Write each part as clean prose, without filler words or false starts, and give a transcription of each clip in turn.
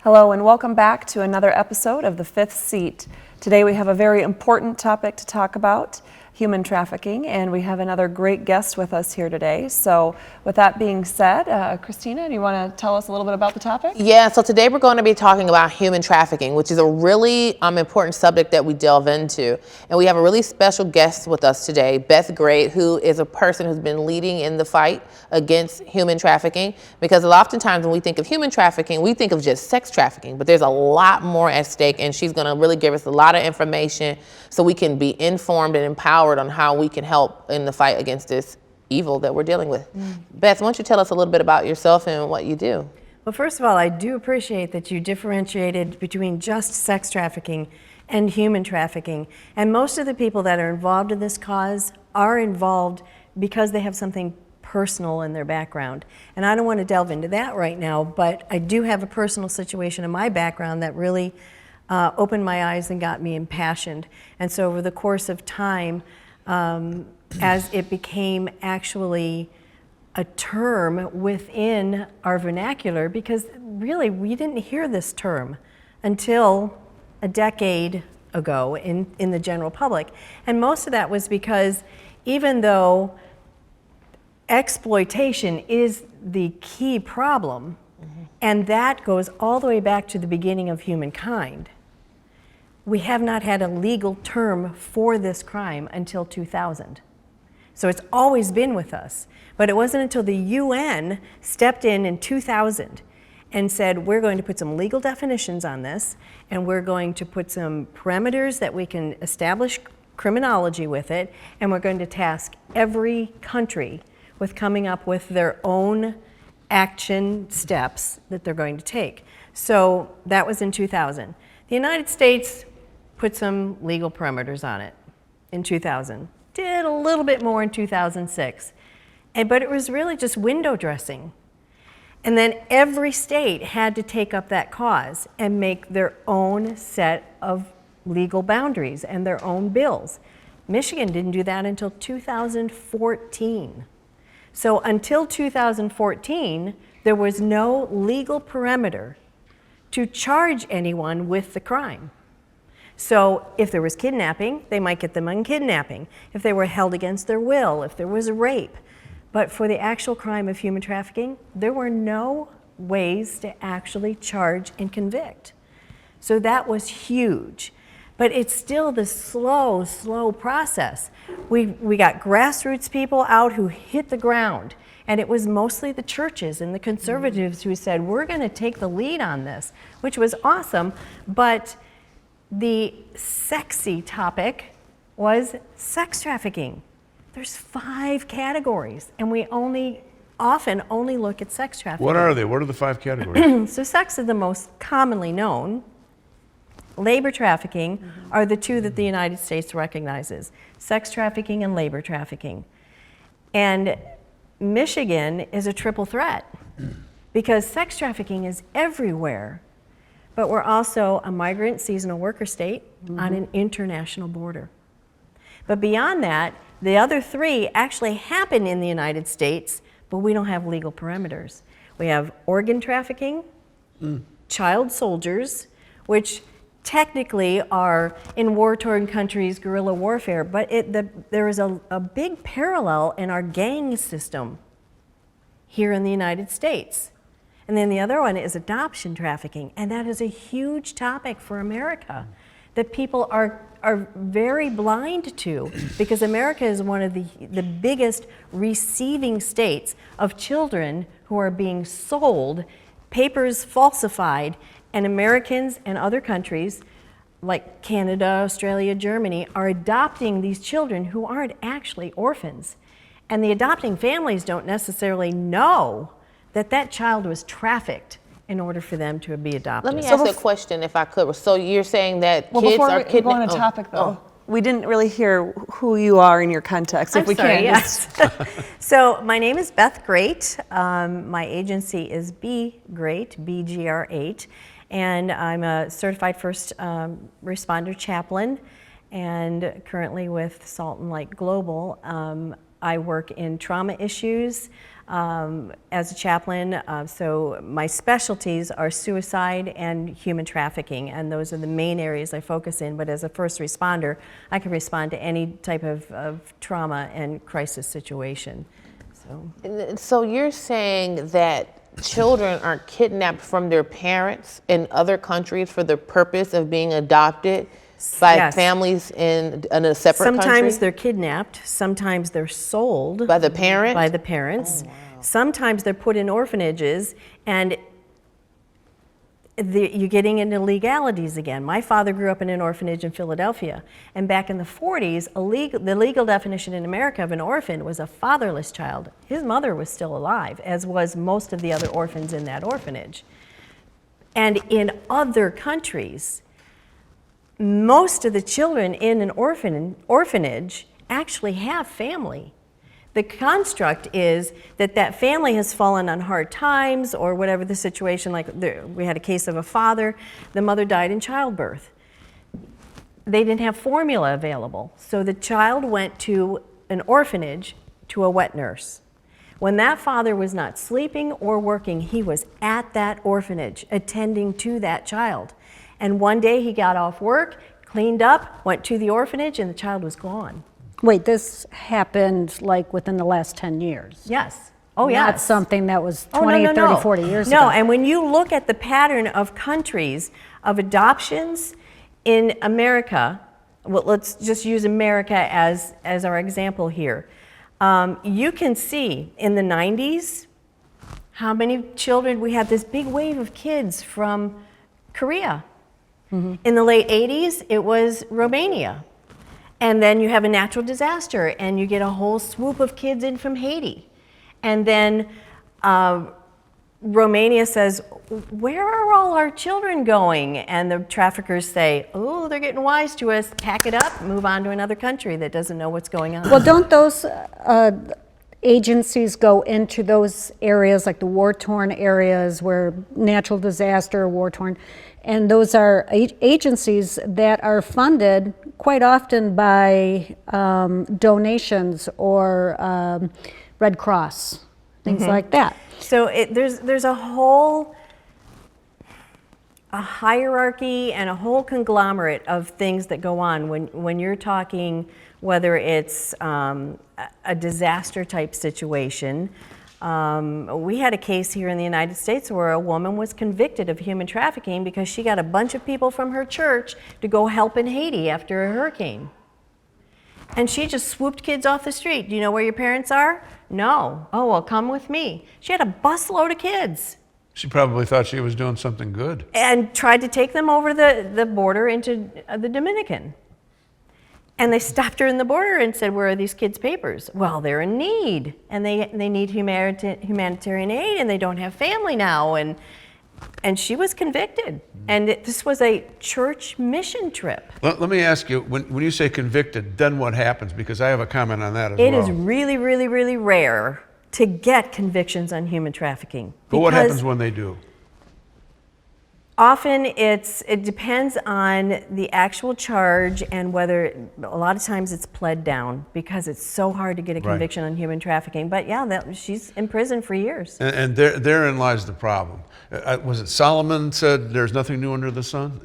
Hello and welcome back to another episode of The Fifth Seat. Today we have a very important topic to talk about, human trafficking, and we have another great guest with us here today. So with that being said, Christina, do you want to tell us a little bit about the topic? Yeah, so today we're going to be talking about human trafficking, which is a really important subject that we delve into. And we have a really special guest with us today, Beth Great, who is a person who's been leading in the fight against human trafficking. Because oftentimes when we think of human trafficking, we think of just sex trafficking, but there's a lot more at stake, and she's going to really give us a lot of information so we can be informed and empowered on how we can help in the fight against this evil that we're dealing with. Beth, why don't you tell us a little bit about yourself and what you do? Well, first of all, I do appreciate that you differentiated between just sex trafficking and human trafficking. And most of the people that are involved in this cause are involved because they have something personal in their background. And I don't want to delve into that right now, but I do have a personal situation in my background that really opened my eyes and got me impassioned. And so over the course of time, as it became actually a term within our vernacular, because really we didn't hear this term until a decade ago in the general public. And most of that was because even though exploitation is the key problem, and that goes all the way back to the beginning of humankind, we have not had a legal term for this crime until 2000. So it's always been with us. But it wasn't until the UN stepped in 2000 and said, we're going to put some legal definitions on this, and we're going to put some parameters that we can establish criminology with it, and we're going to task every country with coming up with their own action steps that they're going to take. So that was in 2000. The United States put some legal parameters on it in 2000. Did a little bit more in 2006. But it was really just window dressing. And then every state had to take up that cause and make their own set of legal boundaries and their own bills. Michigan didn't do that until 2014. So until 2014, there was no legal parameter to charge anyone with the crime. So if there was kidnapping, they might get them on kidnapping. If they were held against their will, if there was rape. But for the actual crime of human trafficking, there were no ways to actually charge and convict. So that was huge. But it's still the slow process. We got grassroots people out who hit the ground. And it was mostly the churches and the conservatives who said, we're going to take the lead on this, which was awesome. But the sexy topic was sex trafficking. There's 5 categories, and we often only look at sex trafficking. What are they? What are the 5 categories? So sex is the most commonly known. Labor trafficking are the 2 that the United States recognizes: sex trafficking and labor trafficking. And Michigan is a triple threat because sex trafficking is everywhere. But we're also a migrant seasonal worker state on an international border. But beyond that, the other 3 actually happen in the United States, but we don't have legal parameters. We have organ trafficking, child soldiers, which technically are in war-torn countries guerrilla warfare, but there is a big parallel in our gang system here in the United States. And then the other one is adoption trafficking, and that is a huge topic for America that people are very blind to, because America is one of the biggest receiving states of children who are being sold, papers falsified, and Americans and other countries like Canada, Australia, Germany are adopting these children who aren't actually orphans. And the adopting families don't necessarily know that child was trafficked in order for them to be adopted. Let me ask you a question, if I could. So you're saying that kids are kidnapped? Before we go on a topic, though, we didn't really hear who you are in your context. I'm sorry, yes. So my name is Beth Great. My agency is Be Great, BGR8, and I'm a certified first responder chaplain, and currently with Salt and Light Global. I work in trauma issues. as a chaplain. So my specialties are suicide and human trafficking, and those are the main areas I focus in. But as a first responder, I can respond to any type of trauma and crisis situation. So you're saying that children are kidnapped from their parents in other countries for the purpose of being adopted by Yes. families in a separate country? Sometimes they're kidnapped, sometimes they're sold By the parent? by the parents. Oh, wow. Sometimes they're put in orphanages, and you're getting into legalities again. My father grew up in an orphanage in Philadelphia, and back in the 40s, the legal definition in America of an orphan was a fatherless child. His mother was still alive, as was most of the other orphans in that orphanage. And in other countries, most of the children in an orphanage actually have family. The construct is that that family has fallen on hard times or whatever the situation, like we had a case of a father, the mother died in childbirth. They didn't have formula available, so the child went to an orphanage to a wet nurse. When that father was not sleeping or working, he was at that orphanage attending to that child. And one day he got off work, cleaned up, went to the orphanage, and the child was gone. Wait, this happened like within the last 10 years? Yes. Oh, yes. Not something that was 20, 30, 40 years ago. No, and when you look at the pattern of countries of adoptions in America, well, let's just use America as our example here. You can see in the 90s how many children, we had this big wave of kids from Korea. Mm-hmm. In the late 80s, it was Romania. And then you have a natural disaster, and you get a whole swoop of kids in from Haiti. And then Romania says, where are all our children going? And the traffickers say, oh, they're getting wise to us, pack it up, move on to another country that doesn't know what's going on. Well, don't those agencies go into those areas, like the war-torn areas where natural disaster, war-torn, and those are agencies that are funded quite often by donations or Red Cross, things like that. So there's a whole hierarchy and a whole conglomerate of things that go on when you're talking, whether it's a disaster type situation. We had a case here in the United States where a woman was convicted of human trafficking because she got a bunch of people from her church to go help in Haiti after a hurricane. And she just swooped kids off the street. Do you know where your parents are? No. Oh, well, come with me. She had a busload of kids. She probably thought she was doing something good. And tried to take them over the border into the Dominican. And they stopped her in the border and said, where are these kids' papers? Well, they're in need, and they need humanitarian aid, and they don't have family now. And she was convicted. And this was a church mission trip. Let me ask you, when you say convicted, then what happens? Because I have a comment on that as well. It is really, really, really rare to get convictions on human trafficking. But what happens when they do? Often it depends on the actual charge and whether, a lot of times it's pled down because it's so hard to get a conviction on human trafficking. But yeah, she's in prison for years. And therein lies the problem. Was it Solomon said there's nothing new under the sun?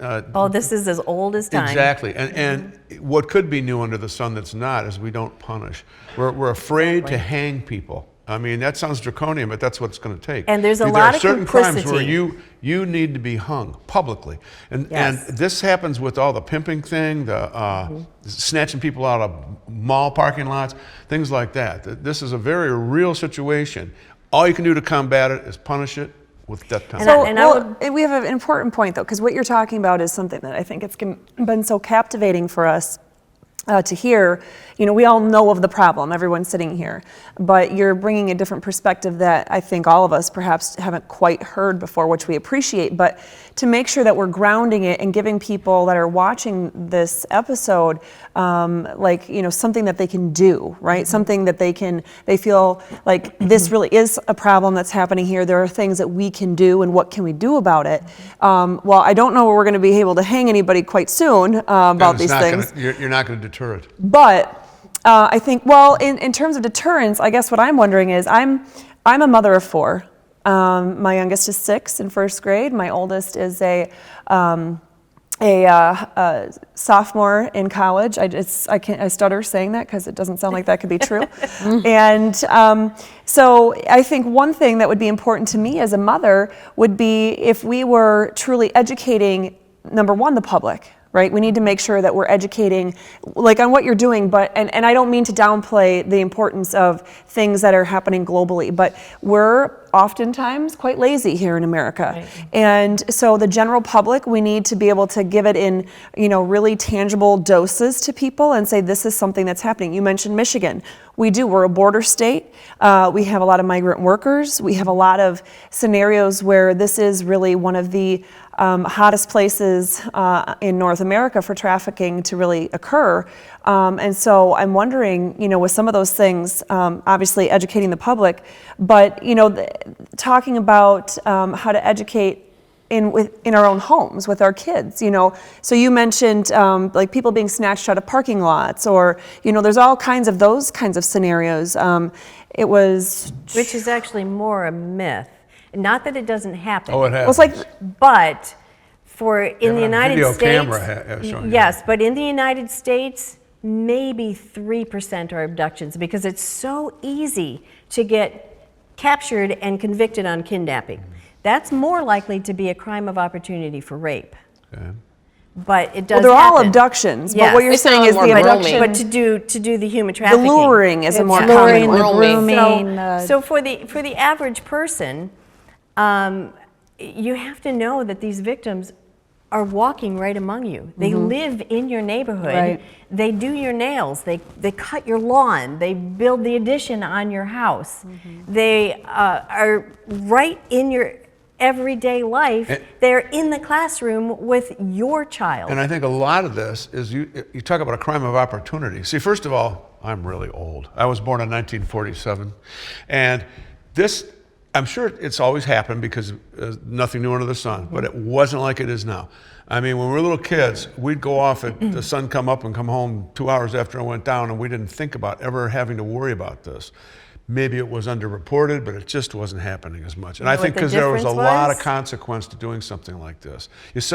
This is as old as time. Exactly. And what could be new under the sun that's not is we don't punish. We're afraid to hang people. I mean, that sounds draconian, but that's what it's going to take. And there's a lot of certain complicity. crimes where you need to be hung publicly. And this happens with all the pimping thing, the snatching people out of mall parking lots, things like that. This is a very real situation. All you can do to combat it is punish it with death penalty. We have an important point, though, because what you're talking about is something that I think it's been so captivating for us to hear. You know, we all know of the problem, everyone sitting here, but you're bringing a different perspective that I think all of us perhaps haven't quite heard before, which we appreciate. But to make sure that we're grounding it and giving people that are watching this episode, something that they can do, right? Something that they feel like this really is a problem that's happening here. There are things that we can do, and what can we do about it? Well, I don't know where we're going to be able to hang anybody quite soon about these things. You're not going to deter it. But I think, in terms of deterrence, I guess what I'm wondering is, I'm a mother of 4. My youngest is 6 in first grade. My oldest is a sophomore in college. I stutter saying that because it doesn't sound like that could be true. And so I think one thing that would be important to me as a mother would be if we were truly educating, number one, the public. Right? We need to make sure that we're educating like on what you're doing, but and I don't mean to downplay the importance of things that are happening globally, but we're oftentimes quite lazy here in America. Right. And so the general public, we need to be able to give it in, really tangible doses to people and say this is something that's happening. You mentioned Michigan. We're a border state. We have a lot of migrant workers. We have a lot of scenarios where this is really one of the hottest places in North America for trafficking to really occur. And so I'm wondering, with some of those things, obviously educating the public, but, talking about how to educate in our own homes with our kids, So you mentioned like people being snatched out of parking lots, or there's all kinds of those kinds of scenarios. Which is actually more a myth. Not that it doesn't happen. Oh, it happens. Well, it's like, but in the United video States, camera showing you. yes, but in the United States, maybe 3% are abductions because it's so easy to get captured and convicted on kidnapping. That's more likely to be a crime of opportunity for rape. Okay. But it does they're all happen. abductions, Yes. but what you're It saying sounds is more the grooming. abduction, But to do the human the trafficking, luring is a more It's common luring, one. the grooming. So for the average person, you have to know that these victims are walking right among you. They live in your neighborhood. Right. They do your nails. They cut your lawn. They build the addition on your house. They are right in your everyday life. They're in the classroom with your child. And I think a lot of this is you talk about a crime of opportunity. See, first of all, I'm really old. I was born in 1947. And this, I'm sure it's always happened because nothing new under the sun, but it wasn't like it is now. I mean, when we were little kids, we'd go off at the sun come up and come home 2 hours after it went down, and we didn't think about ever having to worry about this. Maybe it was underreported, but it just wasn't happening as much. And I think because there was a lot of consequence to doing something like this.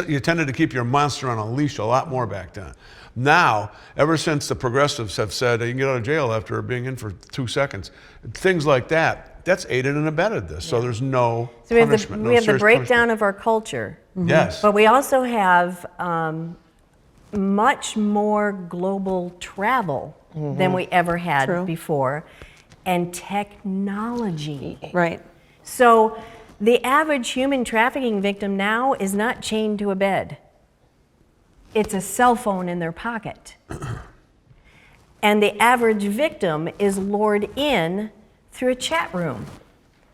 You tended to keep your monster on a leash a lot more back then. Now, ever since the progressives have said you can get out of jail after being in for 2 seconds, things like that, that's aided and abetted this. So there's no punishment. We have the breakdown of our culture. Yes. But we also have much more global travel than we ever had True. before, and technology. Right. So the average human trafficking victim now is not chained to a bed. It's a cell phone in their pocket. And the average victim is lured in through a chat room,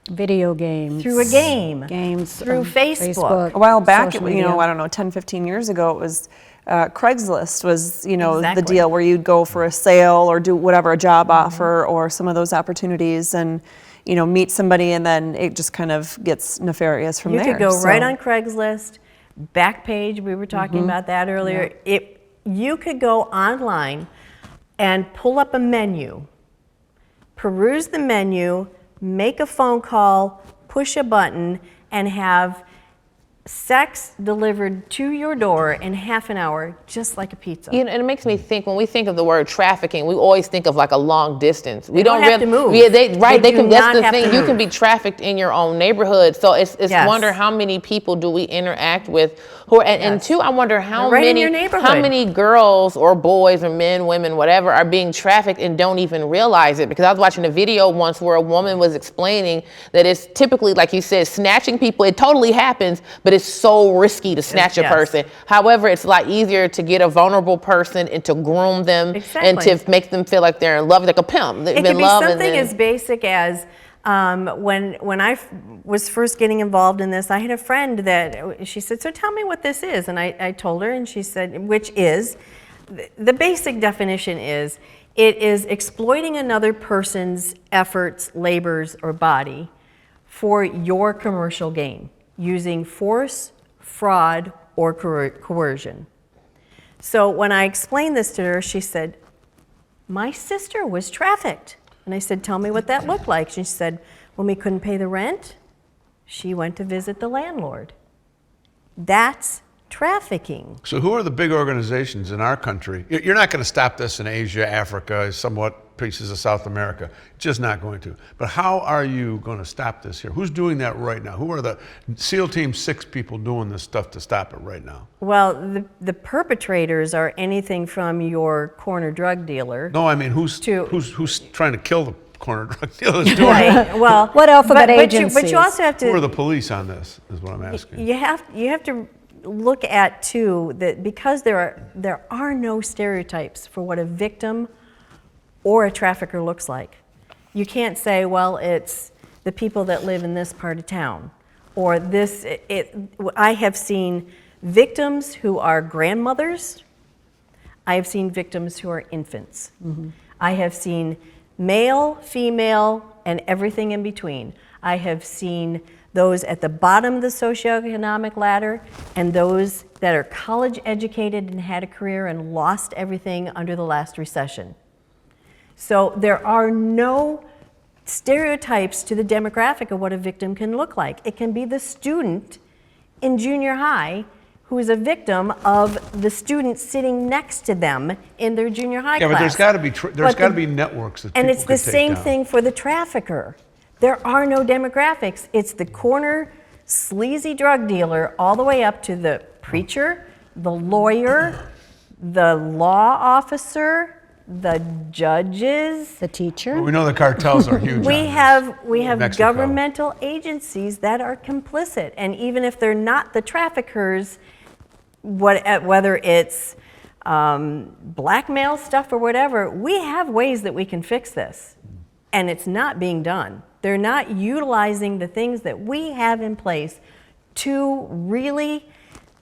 Video games. through a game, Games. through Facebook. A while back, social media. I don't know, 10, 15 years ago, it was Craigslist was, the Exactly. deal where you'd go for a sale or do whatever, a job offer or some of those opportunities and, meet somebody, and then it just kind of gets nefarious from there. You could go So- right on Craigslist, Backpage, we were talking about that earlier. You could go online and pull up a menu, peruse the menu, make a phone call, push a button, and have sex delivered to your door in half an hour, just like a pizza. And it makes me think, when we think of the word trafficking, we always think of like a long distance. We don't have to move. Yeah, They they do can. not That's the have to thing. You move. can be trafficked in your own neighborhood. So it's Yes. wonder how many people do we interact with who are, and Yes. two, I wonder how They're right in many your neighborhood. how many girls or boys or men, women, whatever, are being trafficked and don't even realize it. Because I was watching a video once where a woman was explaining that it's typically, like you said, snatching people. It totally happens, but it's so risky to snatch a Yes. person. However, it's a lot easier to get a vulnerable person and to groom them and Exactly. to make them feel like they're in love, like a pimp. They've It been could be loved and something then- as basic as when I was first getting involved in this, I had a friend that she said, "So tell me what this is," and I told her, and she said, which is the basic definition is it is exploiting another person's efforts, labors, or body for your commercial gain using force, fraud, or coercion. So when I explained this to her, she said, "My sister was trafficked." And I said, "Tell me what that looked like." She said, When we couldn't pay the rent, she went to visit the landlord. That's trafficking. So who are the big organizations in our country? You're not going to stop this in Asia, Africa, somewhat pieces of South America. Just not going to. But how are you going to stop this here? Who's doing that right now? Who are the SEAL Team 6 people doing this stuff to stop it right now? Well, the perpetrators are anything from your corner drug dealer. No, I mean, who's trying to kill the corner drug dealers doing it? Right. Well, What alphabet but agencies? you also have Who are to. the police on this, is what I'm asking. You have to look at too that because there are no stereotypes for what a victim or a trafficker looks like. You can't say, well, it's the people that live in this part of town, or this. I have seen victims who are grandmothers. I have seen victims who are infants. I have seen male, female, and everything in between. I have seen those at the bottom of the socioeconomic ladder and those that are college educated and had a career and lost everything under the last recession. So there are no stereotypes to the demographic of what a victim can look like. It can be the student in junior high who is a victim of the student sitting next to them in their junior high class. Yeah, but there's got to be networks that and people it's can the take same down. thing for the trafficker. There are no demographics. It's the corner sleazy drug dealer all the way up to the preacher, the lawyer, the law officer, the judges. The teacher? Well, we know the cartels are huge. We have Mexico. governmental agencies that are complicit, and even if they're not the traffickers, whether it's blackmail stuff or whatever, we have ways that we can fix this, and it's not being done. They're not utilizing the things that we have in place to really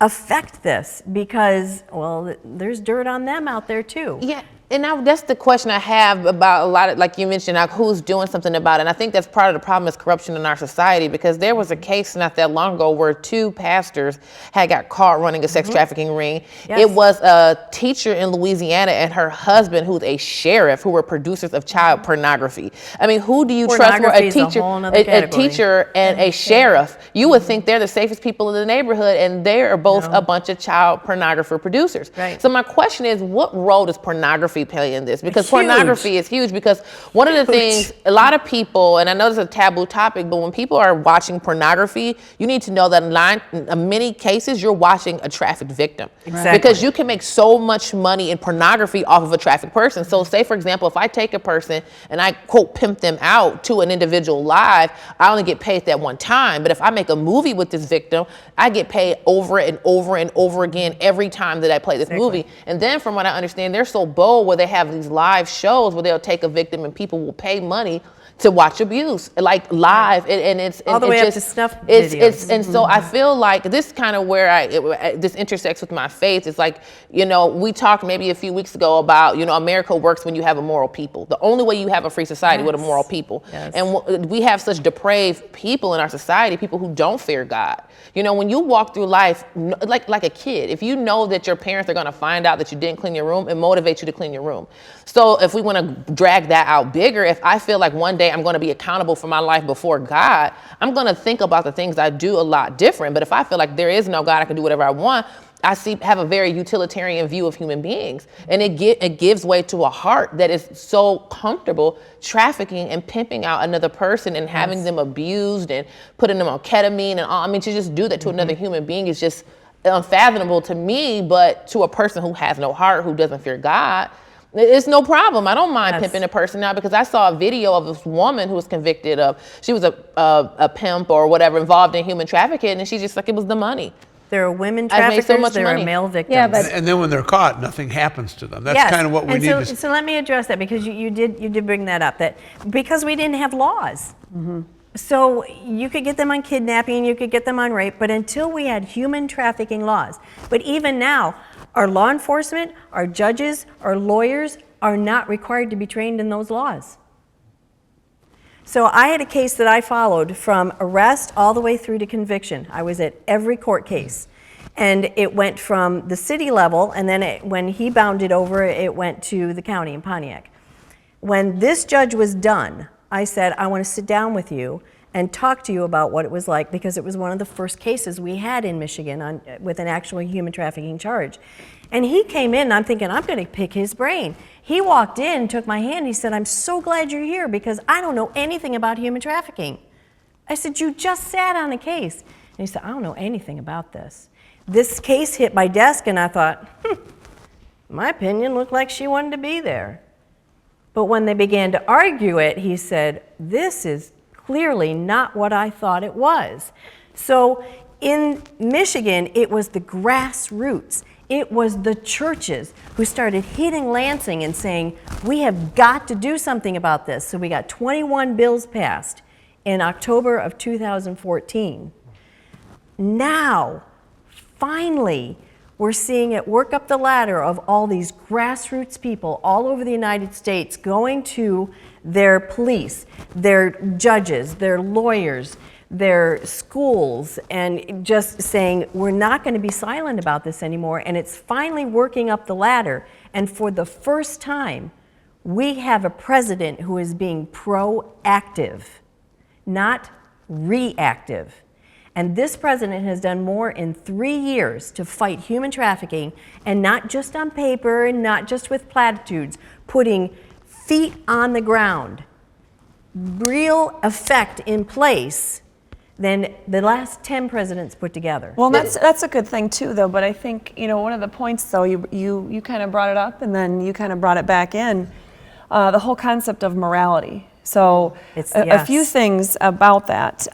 affect this because, well, there's dirt on them out there too. Yeah, and now that's the question I have about a lot of, like you mentioned, like who's doing something about it. And I think that's part of the problem is corruption in our society, because there was a case not that long ago where 2 pastors had got caught running a sex trafficking ring. Yes. It was a teacher in Louisiana and her husband, who's a sheriff, who were producers of child pornography. I mean, who do you trust more, Pornography a is a teacher, whole nother a category. teacher and a sheriff? You would think they're the safest people in the neighborhood, and they are both a bunch of child pornographer producers. Right. So my question is, what role does pornography play in this? Because It's huge. pornography is huge. Because one of the things, a lot of people, and I know this is a taboo topic, but when people are watching pornography, you need to know that in many cases, you're watching a trafficked victim. Exactly. Because you can make so much money in pornography off of a trafficked person. So say, for example, if I take a person and I, quote, pimp them out to an individual live, I only get paid that one time. But if I make a movie with this victim, I get paid over and over and over again every time that I play this movie. And then from what I understand, they're so bold where they have these live shows where they'll take a victim and people will pay money to watch abuse, like live, and it's All the way up to snuff videos. And so I feel like this kind of where this intersects with my faith. It's like, you know, we talked maybe a few weeks ago about, you know, America works when you have a moral people. The only way you have a free society with a moral people. Yes. And we have such depraved people in our society, people who don't fear God. You know, when you walk through life like a kid, if you know that your parents are going to find out that you didn't clean your room, it motivates you to clean your room. So if we want to drag that out bigger, if I feel like one day I'm going to be accountable for my life before God, I'm going to think about the things I do a lot different. But if I feel like there is no God, I can do whatever I want, have a very utilitarian view of human beings. And it gives way to a heart that is so comfortable trafficking and pimping out another person and having them abused and putting them on ketamine and all. I mean, to just do that to another human being is just unfathomable to me, but to a person who has no heart, who doesn't fear God, it's no problem. I don't mind pimping a person out, because I saw a video of this woman who was convicted of, she was a pimp or whatever involved in human trafficking, and she's just like, it was the money. There are women I've made traffickers, so much there money. are male victims. Yeah, but And then when they're caught, nothing happens to them. That's Yes. kind of what we And need so, to. so let me address that, because you did bring that up, that because we didn't have laws. So you could get them on kidnapping, you could get them on rape, but until we had human trafficking laws. But even now, our law enforcement, our judges, our lawyers are not required to be trained in those laws. So I had a case that I followed from arrest all the way through to conviction. I was at every court case. And it went from the city level, and then when he bounded over, it went to the county in Pontiac. When this judge was done, I said, I want to sit down with you and talk to you about what it was like, because it was one of the first cases we had in Michigan with an actual human trafficking charge. And he came in, and I'm thinking, I'm going to pick his brain. He walked in, took my hand, he said, I'm so glad you're here because I don't know anything about human trafficking. I said, you just sat on a case. And he said, I don't know anything about this. This case hit my desk, and I thought, my opinion looked like she wanted to be there. But when they began to argue it, he said, this is clearly not what I thought it was. So in Michigan, it was the grassroots. It was the churches who started hitting Lansing and saying, we have got to do something about this. So we got 21 bills passed in October of 2014. Now, finally, we're seeing it work up the ladder of all these grassroots people all over the United States going to their police, their judges, their lawyers, their schools, and just saying, we're not going to be silent about this anymore. And it's finally working up the ladder. And for the first time, we have a president who is being proactive, not reactive. And this president has done more in 3 years to fight human trafficking, and not just on paper and not just with platitudes, putting feet on the ground, real effect in place than the last 10 presidents put together. Well, that's a good thing too, though. But I think, you know, one of the points, though, you kind of brought it up, and then you kind of brought it back in, the whole concept of morality. So a few things about that.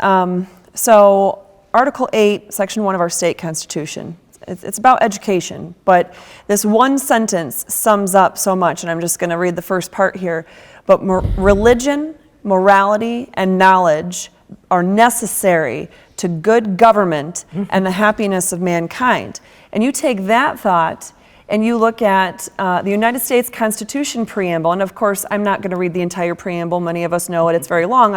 So Article 8, Section 1 of our state constitution. It's about education, but this one sentence sums up so much, and I'm just going to read the first part here. But religion, morality, and knowledge are necessary to good government and the happiness of mankind. And you take that thought and you look at the United States Constitution preamble, and of course I'm not going to read the entire preamble. Many of us know it. It's very long.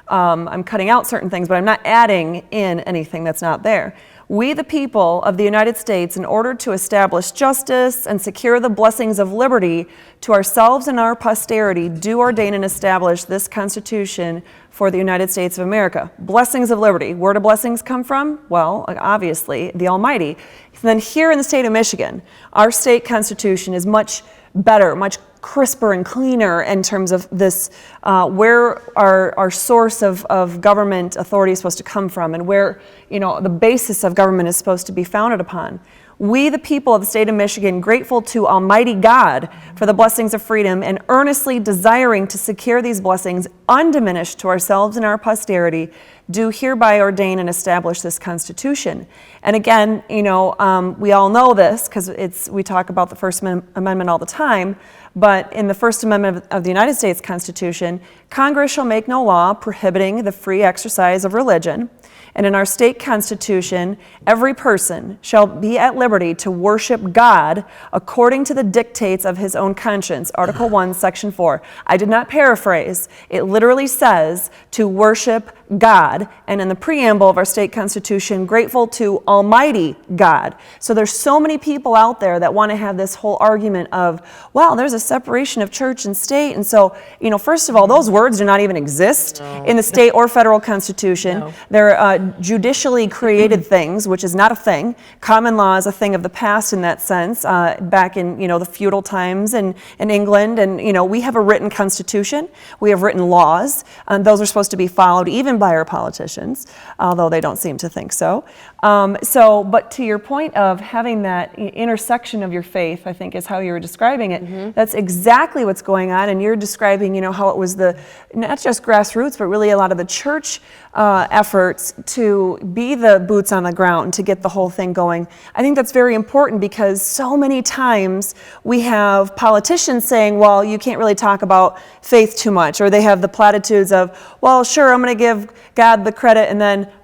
I'm cutting out certain things, but I'm not adding in anything that's not there. We, the people of the United States, in order to establish justice and secure the blessings of liberty to ourselves and our posterity, do ordain and establish this Constitution for the United States of America. Blessings of liberty. Where do blessings come from? Well, obviously, the Almighty. Then here in the state of Michigan, our state constitution is much better, much crisper and cleaner in terms of this, where our source of government authority is supposed to come from, and where, you know, the basis of government is supposed to be founded upon. We, the people of the state of Michigan, grateful to Almighty God for the blessings of freedom and earnestly desiring to secure these blessings undiminished to ourselves and our posterity, do hereby ordain and establish this Constitution. And again, you know, we all know this because we talk about the First Amendment all the time, but in the First Amendment of the United States Constitution, Congress shall make no law prohibiting the free exercise of religion. And in our state constitution, every person shall be at liberty to worship God according to the dictates of his own conscience. Article 1, Section 4. I did not paraphrase. It literally says to worship God. And in the preamble of our state constitution, grateful to Almighty God. So there's so many people out there that want to have this whole argument of, well, there's a separation of church and state. And so, you know, first of all, those words do not even exist in the state or federal constitution. No. They're judicially created things, which is not a thing. Common law is a thing of the past in that sense, back in, you know, the feudal times in England. And, you know, we have a written constitution. We have written laws, and those are supposed to be followed even by our politicians, although they don't seem to think so. But to your point of having that intersection of your faith, I think is how you were describing it. That's exactly what's going on. And you're describing, you know, how it was not just grassroots, but really a lot of the church efforts to be the boots on the ground to get the whole thing going. I think that's very important because so many times we have politicians saying, well, you can't really talk about faith too much, or they have the platitudes of, well, sure, I'm going to give God the credit,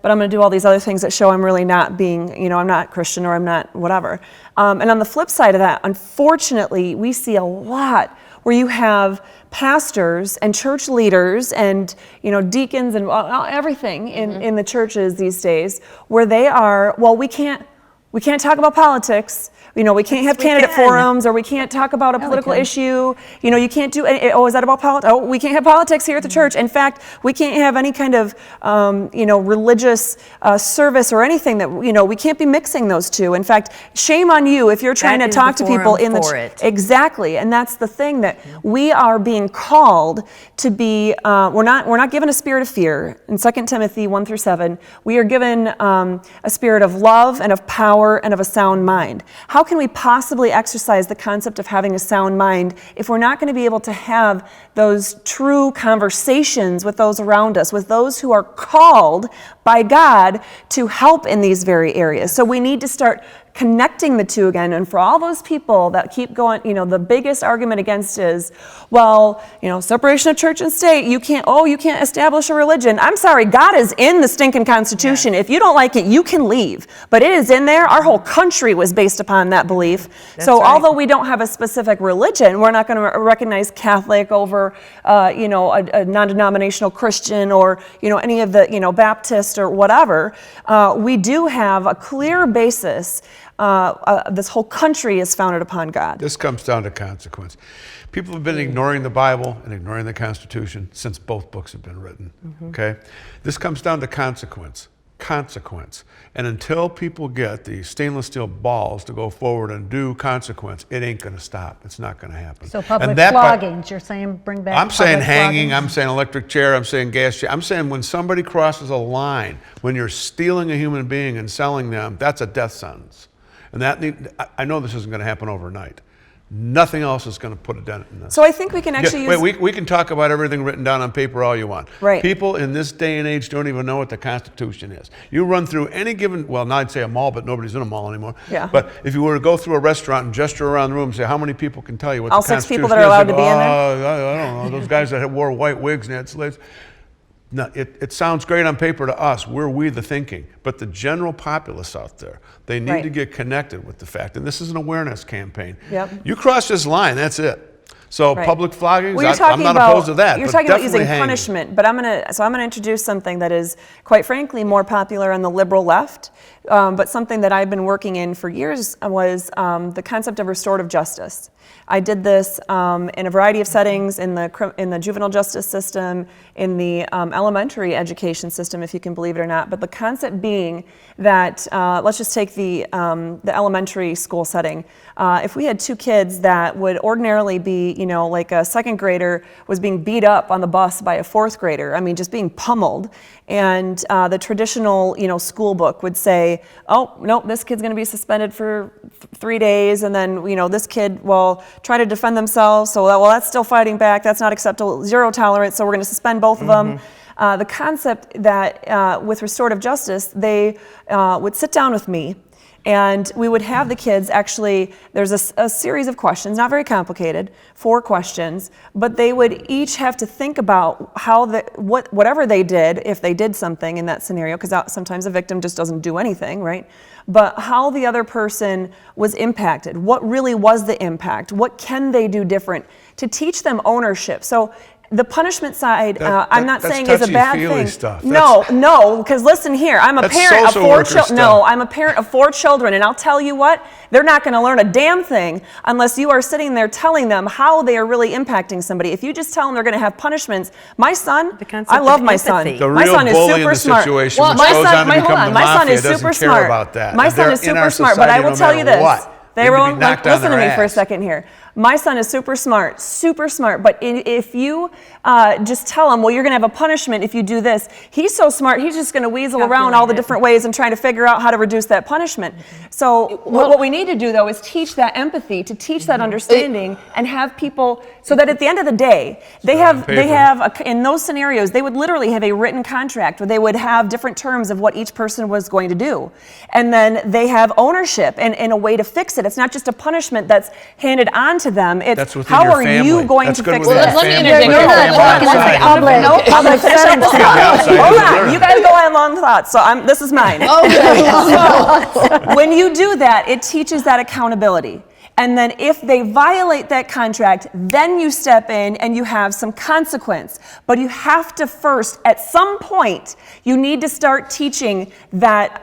but I'm going to do all these other things that show I'm really not being, you know, I'm not Christian or I'm not whatever. And on the flip side of that, unfortunately, we see a lot where you have pastors and church leaders and, you know, deacons and everything in the churches these days where they are, well, we can't We can't talk about politics. You know, we can't have candidate forums, or we can't talk about a political issue. You know, you can't do any, oh, is that about politics? Oh, we can't have politics here at the church. In fact, we can't have any kind of, you know, religious service or anything that, you know, we can't be mixing those two. In fact, shame on you if you're trying to talk to people in the exactly. And that's the thing, that we are being called to be, we're not given a spirit of fear. In 2 Timothy 1-7, we are given a spirit of love and of power and of a sound mind. How can we possibly exercise the concept of having a sound mind if we're not going to be able to have those true conversations with those around us, with those who are called by God to help in these very areas? So we need to start connecting the two again. And for all those people that keep going, you know, the biggest argument against is, well, you know, separation of church and state, you can't establish a religion. I'm sorry, God is in the stinking Constitution. If you don't like it, you can leave. But it is in there. Our whole country was based upon that belief. So although we don't have a specific religion, we're not going to recognize Catholic over, you know, a non-denominational Christian, or, you know, any of the, you know, Baptist or whatever. We do have a clear basis. This whole country is founded upon God. This comes down to consequence. People have been ignoring the Bible and ignoring the Constitution since both books have been written, okay? This comes down to consequence. And until people get the stainless steel balls to go forward and do consequence, it ain't going to stop. It's not going to happen. So public floggings, you're saying bring back I'm saying hanging, floggings? I'm saying electric chair, I'm saying gas chair. I'm saying when somebody crosses a line, when you're stealing a human being and selling them, that's a death sentence. And I know this isn't going to happen overnight. Nothing else is going to put a dent in this. So I think we can actually use... Wait, we can talk about everything written down on paper all you want. Right. People in this day and age don't even know what the Constitution is. You run through any given, well, now I'd say a mall, but nobody's in a mall anymore. Yeah. But if you were to go through a restaurant and gesture around the room and say, how many people can tell you what all the Constitution is? All 6 people that are allowed to be in there? I don't know. Those guys that wore white wigs and had slaves. No, it sounds great on paper to us. We the thinking. But the general populace out there, they need to get connected with the fact. And this is an awareness campaign. Yep. You cross this line, that's it. So public floggings, well, I'm not opposed to that. You're talking about using punishment, but I'm gonna introduce something that is, quite frankly, more popular on the liberal left, but something that I've been working in for years was the concept of restorative justice. I did this in a variety of settings, in the juvenile justice system, in the elementary education system, if you can believe it or not. But the concept being that, let's just take the elementary school setting. If we had 2 kids that would ordinarily be, you know, like a 2nd grader was being beat up on the bus by a 4th grader, I mean, just being pummeled, and the traditional, you know, school book would say, oh, no, this kid's going to be suspended for 3 days, and then, you know, this kid will try to defend themselves, so well, that's still fighting back, that's not acceptable, 0 tolerance, so we're going to suspend both of them. The concept that with restorative justice, they would sit down with me, and we would have the kids actually, there's a series of questions, not very complicated, 4 questions, but they would each have to think about how whatever they did, if they did something in that scenario, because sometimes a victim just doesn't do anything, right? But how the other person was impacted, what really was the impact, what can they do different, to teach them ownership. So the punishment side, I'm not saying is a bad thing. Stuff. No, because listen here, I'm a parent of 4 children. No, I'm a parent of 4 children, and I'll tell you what, they're not going to learn a damn thing unless you are sitting there telling them how they are really impacting somebody. If you just tell them they're going to have punishments, my son, I love my son. The my real son is bully super in the smart. situation, Well, which my goes son, on to become the my son mafia, is super doesn't care smart. about that. My son is super smart, but I will tell you this. Listen to me for a second here. My son is super smart, but if you just tell him, well, you're going to have a punishment if you do this, he's so smart, he's just going to weasel around all the different ways and trying to figure out how to reduce that punishment. So what we need to do, though, is teach that empathy, to teach that understanding, and have people, so that at the end of the day, they have in those scenarios, they would literally have a written contract where they would have different terms of what each person was going to do. And then they have ownership and a way to fix it. It's not just a punishment that's handed on to them. It's how are you going to fix it? Let me interject. Hold on, you guys go on long thoughts. So this is mine. Okay. When you do that, it teaches that accountability. And then if they violate that contract, then you step in and you have some consequence. But you have to first, at some point, you need to start teaching that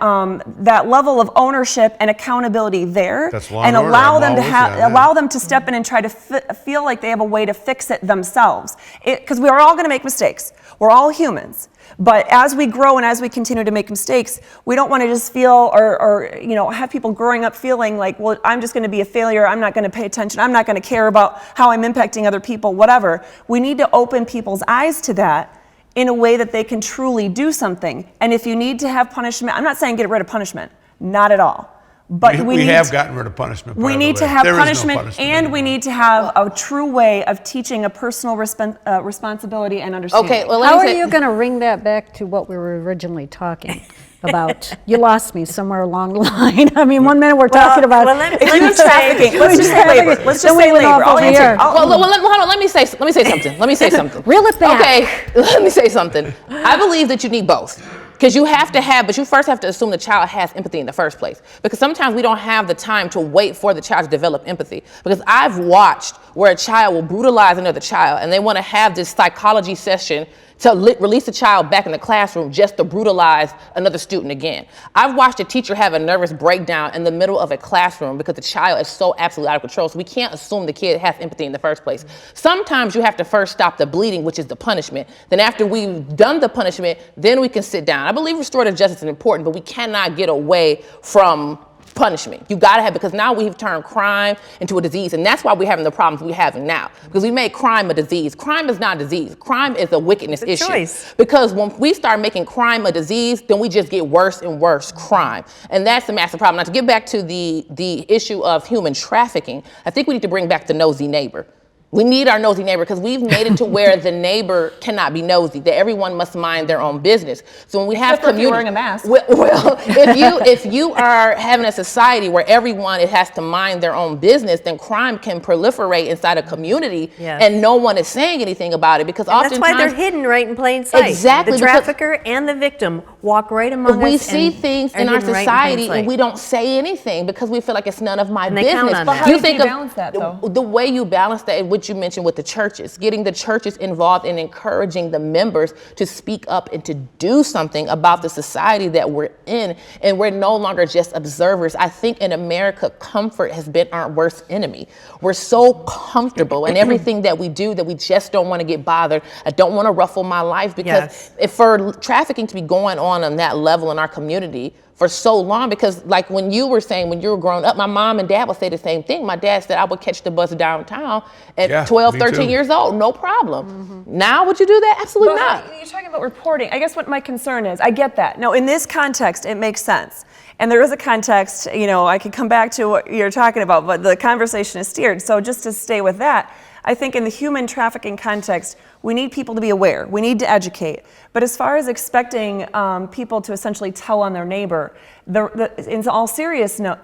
that level of ownership and accountability there, That's law and and order. allow I'm them to all with you on that. allow them to step in and try to feel like they have a way to fix it themselves. Because we are all going to make mistakes. We're all humans. But as we grow and as we continue to make mistakes, we don't want to just feel or have people growing up feeling like, well, I'm just going to be a failure. I'm not going to pay attention. I'm not going to care about how I'm impacting other people, whatever. We need to open people's eyes to that in a way that they can truly do something. And if you need to have punishment, I'm not saying get rid of punishment, not at all. But we have gotten rid of punishment. We need to have punishment, and we need to have a true way of teaching a personal responsibility and understanding. Okay, well, How are you going to bring that back to what we were originally talking about? You lost me somewhere along the line. I mean, one minute we're talking about human trafficking. Let's just say labor. Let's just say labor. Hold on, let me say something. Let me say something. Reel it back. Okay, let me say something. I believe that you need both. Because you have to have, but you first have to assume the child has empathy in the first place. Because sometimes we don't have the time to wait for the child to develop empathy. Because I've watched where a child will brutalize another child and they want to have this psychology session to release the child back in the classroom just to brutalize another student again. I've watched a teacher have a nervous breakdown in the middle of a classroom because the child is so absolutely out of control. So we can't assume the kid has empathy in the first place. Sometimes you have to first stop the bleeding, which is the punishment. Then after we've done the punishment, then we can sit down. I believe restorative justice is important, but we cannot get away from punishment. You gotta have, because now we've turned crime into a disease, and that's why we're having the problems we're having now. Because we made crime a disease. Crime is not a disease. Crime is a wickedness issue. Choice. Because when we start making crime a disease, then we just get worse and worse crime. And that's the massive problem. Now, to get back to the issue of human trafficking, I think we need to bring back the nosy neighbor. We need our nosy neighbor because we've made it to where the neighbor cannot be nosy, that everyone must mind their own business. So when we have community, wearing a mask. Well, if you are having a society where everyone has to mind their own business, then crime can proliferate inside a community, and no one is saying anything about it because oftentimes that's why they're hidden right in plain sight. Exactly, the trafficker and the victim walk right among us. We see things in our society and we don't say anything because we feel like it's none of my business. But how do you balance that, though? The way you balance that, what you mentioned with the churches, getting the churches involved and encouraging the members to speak up and to do something about the society that we're in, and we're no longer just observers. I think in America, comfort has been our worst enemy. We're so comfortable in everything that we do that we just don't want to get bothered. I don't want to ruffle my life because if for trafficking to be going on that level in our community for so long, because like when you were saying, when you were growing up, my mom and dad would say the same thing. My dad said I would catch the bus downtown at 12, 13 years old, no problem. Now would you do that? Absolutely not. You're talking about reporting. I guess what my concern is, I get that. No, in this context, it makes sense. And there is a context, I could come back to what you're talking about, but the conversation is steered. So just to stay with that, I think in the human trafficking context, we need people to be aware. We need to educate. But as far as expecting people to essentially tell on their neighbor, in all seriousness,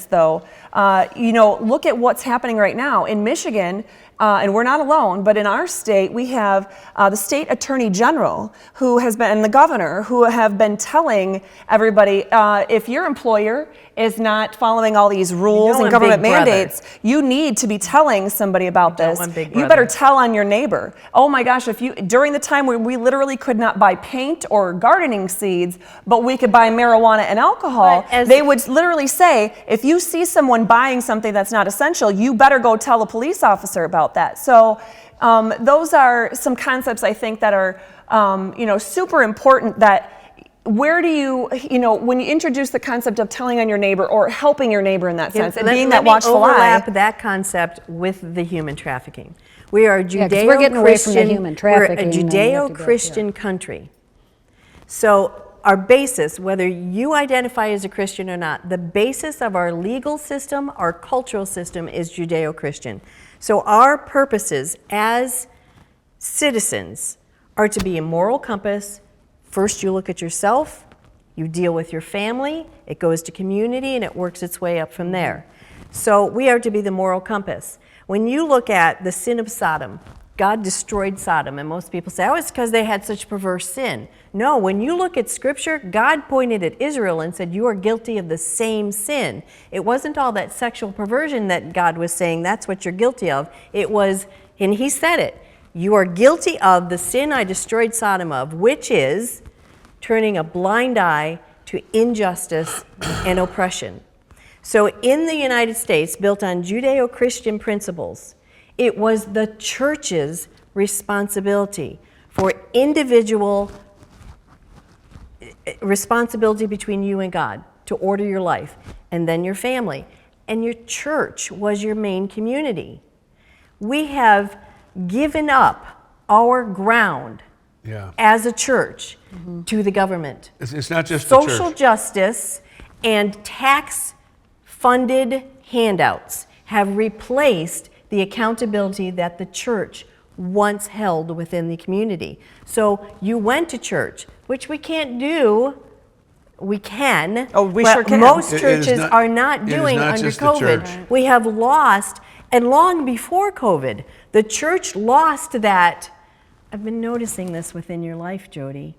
though, look at what's happening right now in Michigan. And we're not alone, but in our state, we have the state attorney general who has been, and the governor who have been telling everybody, if your employer is not following all these rules and government mandates, you need to be telling somebody about this. You better tell on your neighbor. Oh my gosh, during the time where we literally could not buy paint or gardening seeds, but we could buy marijuana and alcohol, they would literally say, if you see someone buying something that's not essential, you better go tell a police officer about that. So those are some concepts I think that are super important. That where do you when you introduce the concept of telling on your neighbor or helping your neighbor in that sense, and being that watchful eye. Overlap that concept with the human trafficking. We are a Judeo-Christian. we're getting away from the human trafficking. We're a Judeo-Christian country. So our basis, whether you identify as a Christian or not, the basis of our legal system, our cultural system is Judeo-Christian. So our purposes as citizens are to be a moral compass. First, you look at yourself, you deal with your family, it goes to community, and it works its way up from there. So we are to be the moral compass. When you look at the sin of Sodom, God destroyed Sodom, and most people say, oh, it's because they had such perverse sin. No, when you look at Scripture, God pointed at Israel and said, you are guilty of the same sin. It wasn't all that sexual perversion that God was saying, that's what you're guilty of. It was, and he said it, you are guilty of the sin I destroyed Sodom of, which is turning a blind eye to injustice and oppression. So in the United States, built on Judeo-Christian principles, it was the church's responsibility for individual responsibility between you and God to order your life, and then your family. And your church was your main community. We have given up our ground as a church to the government. It's not just the church. Social justice and tax-funded handouts have replaced the accountability that the church once held within the community. So you went to church, which we can't do. We can. Oh, we but sure can. Most It is churches not- are not it is doing not under just the COVID. church. We have lost, and long before COVID, the church lost that. I've been noticing this within your life, Jody.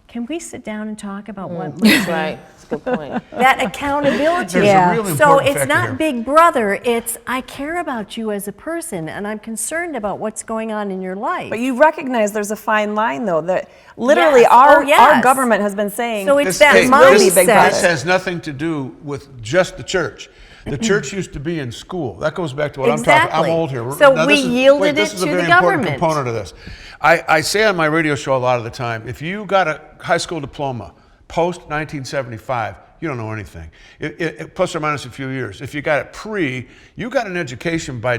Can we sit down and talk about what might be Right, that's a good point. that accountability? There's Yeah. a really So important it's factor not here. Big Brother, it's I care about you as a person and I'm concerned about what's going on in your life. But you recognize there's a fine line, though, that literally Yes. our, Oh, yes. our government has been saying. So it's This- that hey, mindset. This has nothing to do with just the church. The church used to be in school. That goes back to what I'm talking. Exactly. I'm old here. So Now, we this is- yielded wait, this it is a to very the important government. component of this. I say on my radio show a lot of the time, if you got a high school diploma post 1975, you don't know anything. Plus or minus a few years. If you got it pre, you got an education by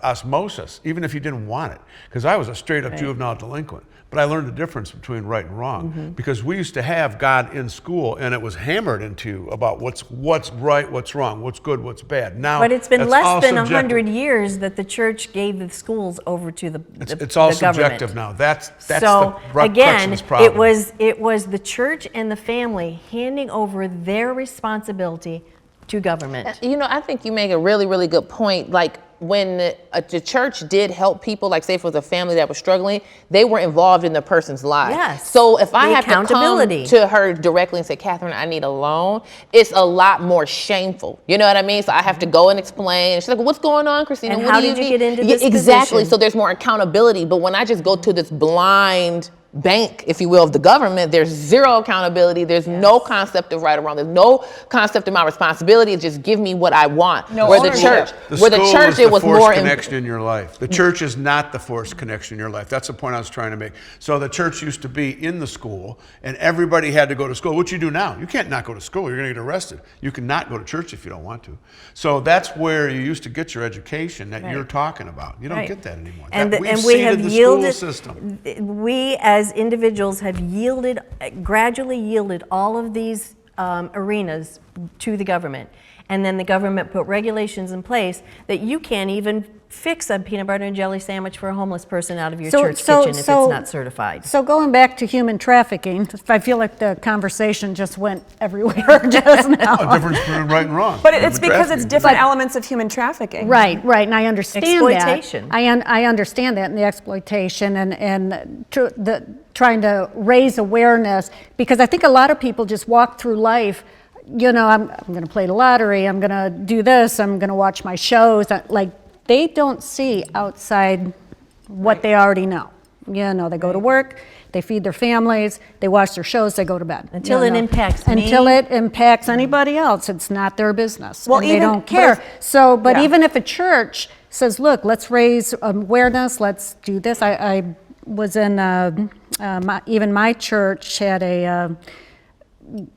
osmosis, even if you didn't want it. Because I was a straight up juvenile delinquent. But I learned the difference between right and wrong because we used to have God in school, and it was hammered into about what's right, what's wrong, what's good, what's bad. Now, But it's been that's less all than subjective. 100 years that the church gave the schools over to the It's all the government. subjective now. That's So the crux of again, this problem. it was the church and the family handing over their responsibility to government. You know, I think you make a really, really good point. Like when the church did help people, like say if it was a family that was struggling, they were involved in the person's life. Yes. So if I The have to come accountability. to her directly and say, Catherine, I need a loan, it's a lot more shameful. You know what I mean? So I have to go and explain. And she's like, what's going on, Christina? And What how do did you need?" get into Yeah, this exactly. position? So there's more accountability. But when I just go to this blind bank, if you will, of the government, there's zero accountability. There's no concept of right or wrong. There's no concept of my responsibility. It's just give me what I want. No where the ownership. church, The where the school church, is it the was forced more connection in your life. The church is not the forced connection in your life. That's the point I was trying to make. So the church used to be in the school, and everybody had to go to school. What you do now, you can't not go to school. You're going to get arrested. You can not go to church if you don't want to. So that's where you used to get your education that you're talking about. You don't Right. get that anymore. And, We've and we have seeded the yielded, school system. we as individuals have yielded, gradually yielded all of these arenas to the government. And then the government put regulations in place that you can't even fix a peanut butter and jelly sandwich for a homeless person out of your church kitchen if it's not certified. So going back to human trafficking, I feel like the conversation just went everywhere just now. A difference between right and wrong. But it's because it's Trafficking. different elements of human trafficking. Right, and I understand Exploitation. that. I understand that, and the exploitation and trying to raise awareness, because I think a lot of people just walk through life, you know, I'm going to play the lottery, I'm going to do this, I'm going to watch my shows, like they don't see outside what they already know. You know, they go to work, they feed their families, they watch their shows, they go to bed. Until You it know, impacts Until me. it impacts anybody else. It's not their business. Well, and they even- don't but care. if- So, but Yeah. even if a church says, look, let's raise awareness, let's do this. I was in, even my church had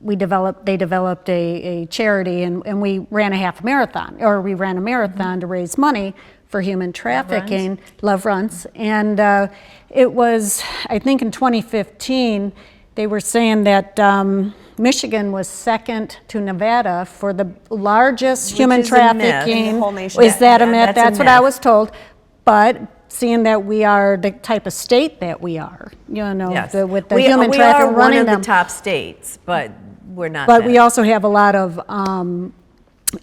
they developed a charity, and we ran a half marathon, or we ran a marathon to raise money for human trafficking, love runs. And it was, I think in 2015, they were saying that Michigan was second to Nevada for the largest human is a myth. trafficking. In the whole nation. Is that a myth? That's a That's what I myth. was told. But seeing that we are the type of state that we are, you know, Yes. with the we human are trafficking one running of them. the top states, but we're not But that. we also have a lot of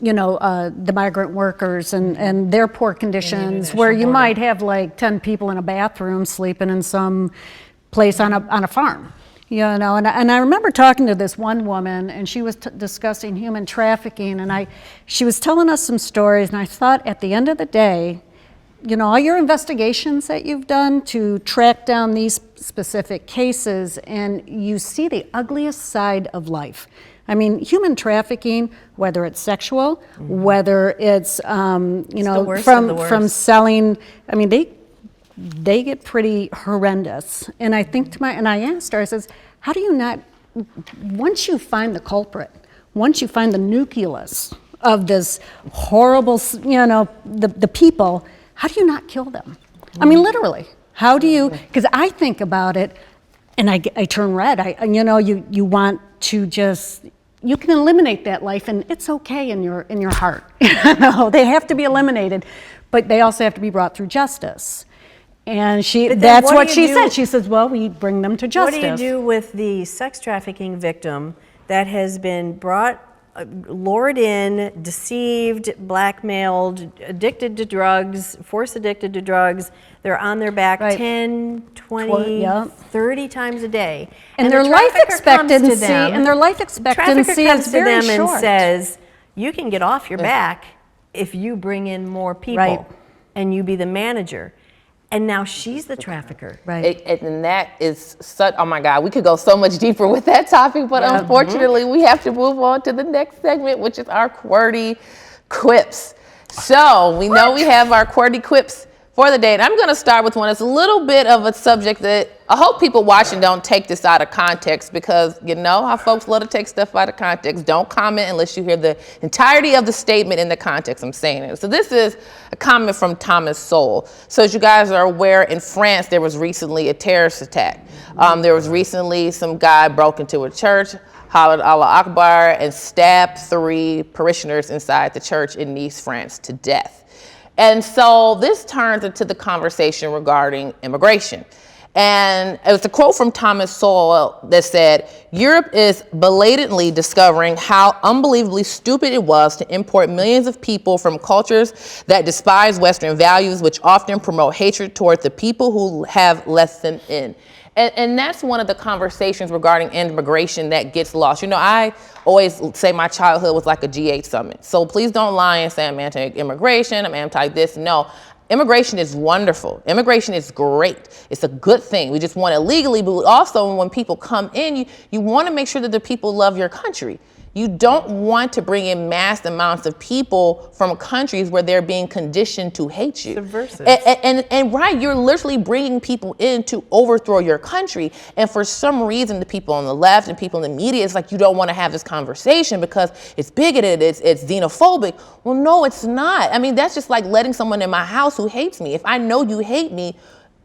the migrant workers and their poor conditions, where you might have like 10 people in a bathroom sleeping in some place on a farm. And I remember talking to this one woman, and she was discussing human trafficking, and she was telling us some stories, and I thought at the end of the day, all your investigations that you've done to track down these specific cases, and you see the ugliest side of life. I mean, human trafficking, whether it's sexual, whether it's, from selling, I mean, they get pretty horrendous. And I think and I asked her, I says, how do you not, once you find the culprit, once you find the nucleus of this horrible, the people, how do you not kill them? I mean, literally, how do you, because I think about it and I turn red. You want to just, you can eliminate that life and it's okay in your heart. They have to be eliminated, but they also have to be brought through justice. And that's what she said. She says, well, we bring them to justice. What do you do with the sex trafficking victim that has been lured in, deceived, blackmailed, addicted to drugs, force addicted to drugs? They're on their back 10, 20, 30 times a day. And their life expectancy is very short. And says, you can get off your back if you bring in more people and you be the manager. And now she's the trafficker. And that is such, oh my God, we could go so much deeper with that topic, but unfortunately we have to move on to the next segment, which is our QWERTY quips. So we know we have our QWERTY quips for the day, and I'm going to start with one that's a little bit of a subject that I hope people watching don't take this out of context, because you know how folks love to take stuff out of context. Don't comment unless you hear the entirety of the statement in the context I'm saying it. So this is a comment from Thomas Sowell. So as you guys are aware, in France there was recently a terrorist attack. There was recently some guy broke into a church, hollered Allah Akbar, and stabbed 3 parishioners inside the church in Nice, France, to death. And so this turns into the conversation regarding immigration. And it was a quote from Thomas Sowell that said, Europe is belatedly discovering how unbelievably stupid it was to import millions of people from cultures that despise Western values, which often promote hatred toward the people who have less than in. And that's one of the conversations regarding immigration that gets lost. I always say my childhood was like a G8 summit. So please don't lie and say I'm anti-immigration, I'm anti-this. No, immigration is wonderful. Immigration is great. It's a good thing. We just want it legally, but also when people come in, you want to make sure that the people love your country. You don't want to bring in mass amounts of people from countries where they're being conditioned to hate you. Subversive. And you're literally bringing people in to overthrow your country. And for some reason, the people on the left and people in the media, it's like you don't want to have this conversation because it's bigoted, it's xenophobic. Well, no, it's not. I mean, that's just like letting someone in my house who hates me. If I know you hate me,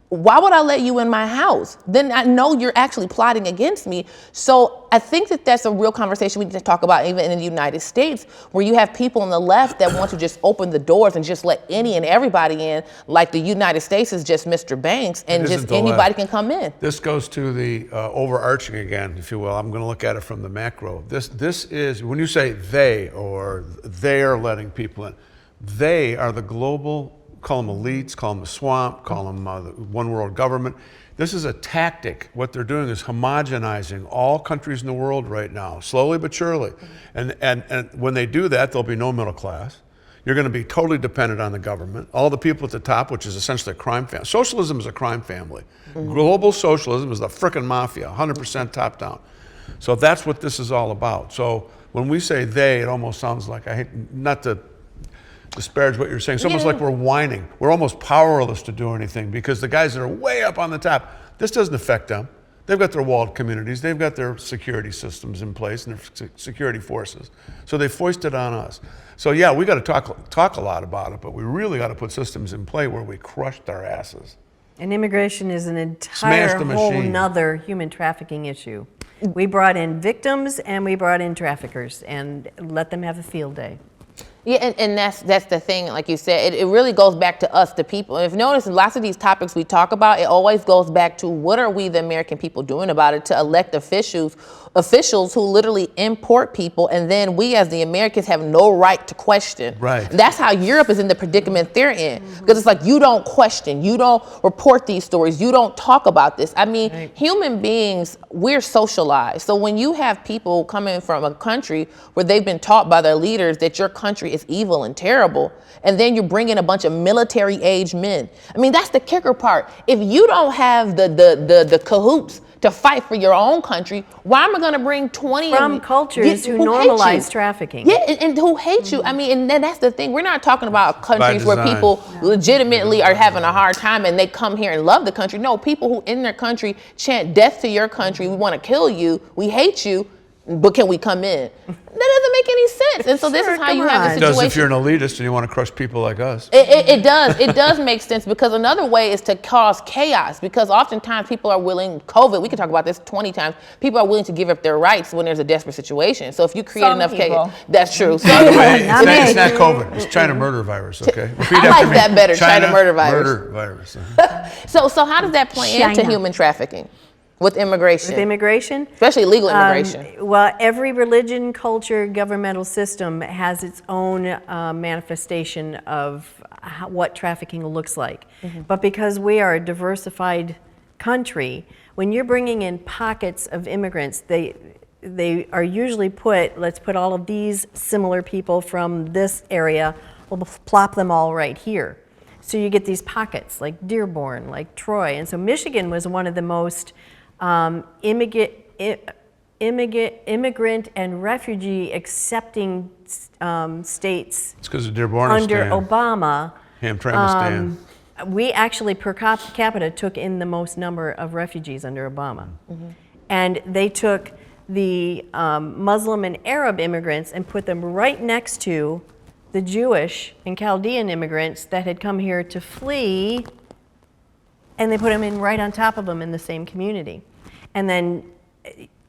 why would I let you in my house? Then I know you're actually plotting against me. So I think that that's a real conversation we need to talk about even in the United States, where you have people on the left that want to just open the doors and just let any and everybody in, like the United States is just Mr. Banks and just anybody can come in. This goes to the overarching again, if you will. I'm going to look at it from the macro. This is, when you say they or they're letting people in, they are the global, call them elites, call them the swamp, call them the one world government. This is a tactic. What they're doing is homogenizing all countries in the world right now, slowly but surely. And when they do that, there'll be no middle class. You're going to be totally dependent on the government. All the people at the top, which is essentially a crime family. Socialism is a crime family. Global socialism is the frickin' mafia, 100% top down. So that's what this is all about. So when we say they, it almost sounds like, I hate not to disparage what you're saying. It's almost like we're whining. We're almost powerless to do anything because the guys that are way up on the top, this doesn't affect them. They've got their walled communities. They've got their security systems in place and their security forces. So they foisted on us. So yeah, we got to talk a lot about it, but we really got to put systems in play where we crush their asses. And immigration is an entire whole nother human trafficking issue. We brought in victims and we brought in traffickers and let them have a field day. Yeah, and that's the thing, like you said, it really goes back to us, the people. And if you notice, lots of these topics we talk about, it always goes back to what are we, the American people, doing about it to elect officials who literally import people, and then we as the Americans have no right to question. Right. That's how Europe is in the predicament they're in, because it's like, you don't question, you don't report these stories, you don't talk about this. I mean, human beings, we're socialized. So when you have people coming from a country where they've been taught by their leaders that your country is evil and terrible, and then you're bringing a bunch of military-age men. I mean, that's the kicker part. If you don't have the cahoots to fight for your own country, why am I going to bring 20 From cultures who normalize trafficking? Yeah, and who hate you. I mean, and then that's the thing. We're not talking about countries where design. people legitimately are having a hard time and they come here and love the country. No, people who in their country chant death to your country. We want to kill you. We hate you. But can we come in? That doesn't make any sense. And so this is how you have the It does situation. if you're an elitist and you want to crush people like us. It does. It does make sense, because another way is to cause chaos, because oftentimes people are willing, COVID, we can talk about this 20 times, people are willing to give up their rights when there's a desperate situation. So if you create Some it's people. chaos, that's true. By the way, Not me. it's not COVID. It's China murder virus, okay? Repeat I after like me. that better, China murder virus. Murder virus. So how does that play into China. human trafficking with immigration? With immigration? Especially illegal immigration. Well, every religion, culture, governmental system has its own manifestation of what trafficking looks like. But because we are a diversified country, when you're bringing in pockets of immigrants, they are usually let's put all of these similar people from this area, we'll plop them all right here. So you get these pockets like Dearborn, like Troy. And so Michigan was one of the most immigrant and refugee accepting states It's because of Dearborn under Obama. Hamtramck We actually per capita took in the most number of refugees under Obama. And they took the Muslim and Arab immigrants and put them right next to the Jewish and Chaldean immigrants that had come here to flee, and they put them in right on top of them in the same community. And then